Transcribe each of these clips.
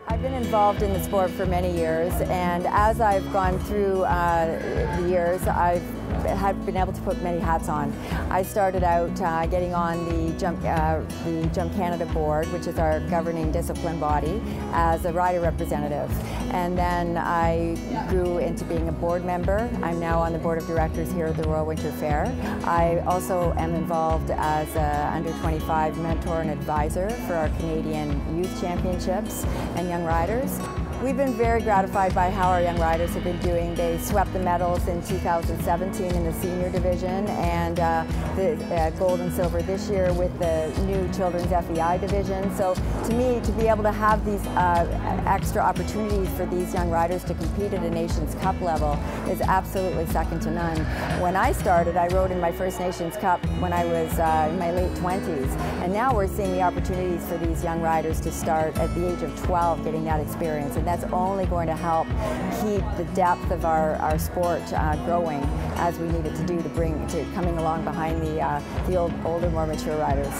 I've been involved in the sport for many years, and as I've gone through the years, I've been able to put many hats on. I started out getting on the Jump Canada board, which is our governing discipline body, as a rider representative. And then I grew into being a board member. I'm now on the board of directors here at the Royal Winter Fair. I also am involved as an under-25 mentor and advisor for our Canadian Youth Championships and Young Riders. We've been very gratified by how our young riders have been doing. They swept the medals in 2017 in the senior division, and the gold and silver this year with the new children's FEI division. So to me, to be able to have these extra opportunities for these young riders to compete at a Nations Cup level is absolutely second to none. When I started, I rode in my first Nations Cup when I was in my late 20s, and now we're seeing the opportunities for these young riders to start at the age of 12 getting that experience. And that's only going to help keep the depth of our sport growing, as we need it to do to bring to coming along behind the older, more mature riders.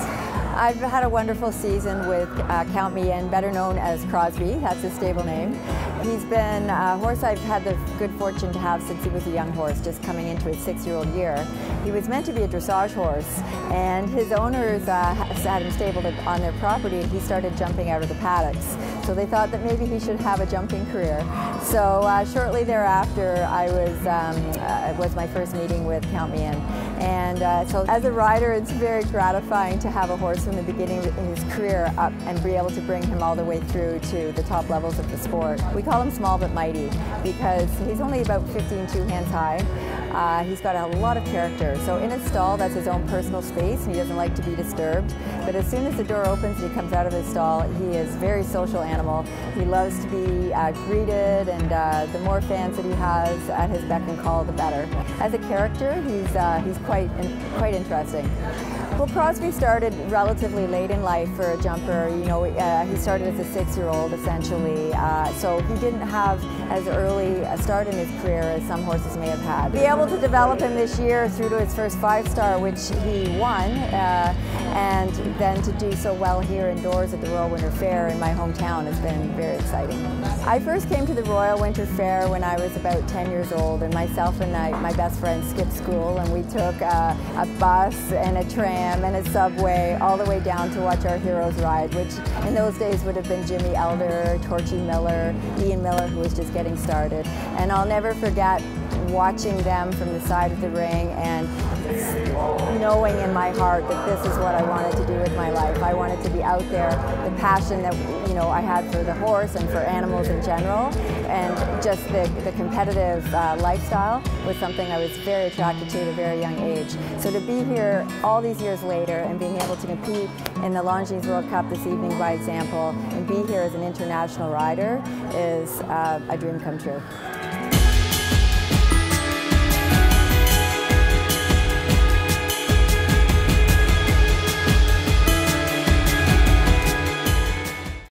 I've had a wonderful season with Count Me In, better known as Crosby. That's his stable name. He's been a horse I've had the good fortune to have since he was a young horse, just coming into his 6-year-old year. He was meant to be a dressage horse, and his owners had him stabled on their property, and he started jumping out of the paddocks. So they thought that maybe he should have a jumping career. So shortly thereafter, it was my first meeting with Count Me In. And so as a rider, it's very gratifying to have a horse from the beginning of his career up and be able to bring him all the way through to the top levels of the sport. We call him small but mighty because he's only about 15 2 hands high. He's got a lot of character. So in his stall, that's his own personal space, and he doesn't like to be disturbed. But as soon as the door opens and he comes out of his stall, he is a very social animal. He loves to be greeted, and the more fans that he has at his beck and call, the better. As a character, he's quite interesting. Well, Crosby started relatively late in life for a jumper. You know, he started as a 6-year-old essentially, so he didn't have as early a start in his career as some horses may have had. Be able to develop him this year through to his first 5-star, which he won, and then to do so well here indoors at the Royal Winter Fair in my hometown has been very exciting. I first came to the Royal Winter Fair when I was about 10 years old, and myself and my best friend skipped school, and we took a bus and a tram and a subway all the way down to watch our heroes ride, which in those days would have been Jimmy Elder, Torchy Miller, Ian Miller, who was just getting started. And I'll never forget watching them from the side of the ring and knowing in my heart that this is what I wanted to do with my life. I wanted to be out there. The passion that I had for the horse and for animals in general, and just the competitive lifestyle was something I was very attracted to at a very young age. So to be here all these years later and being able to compete in the Longines World Cup this evening by example and be here as an international rider is a dream come true.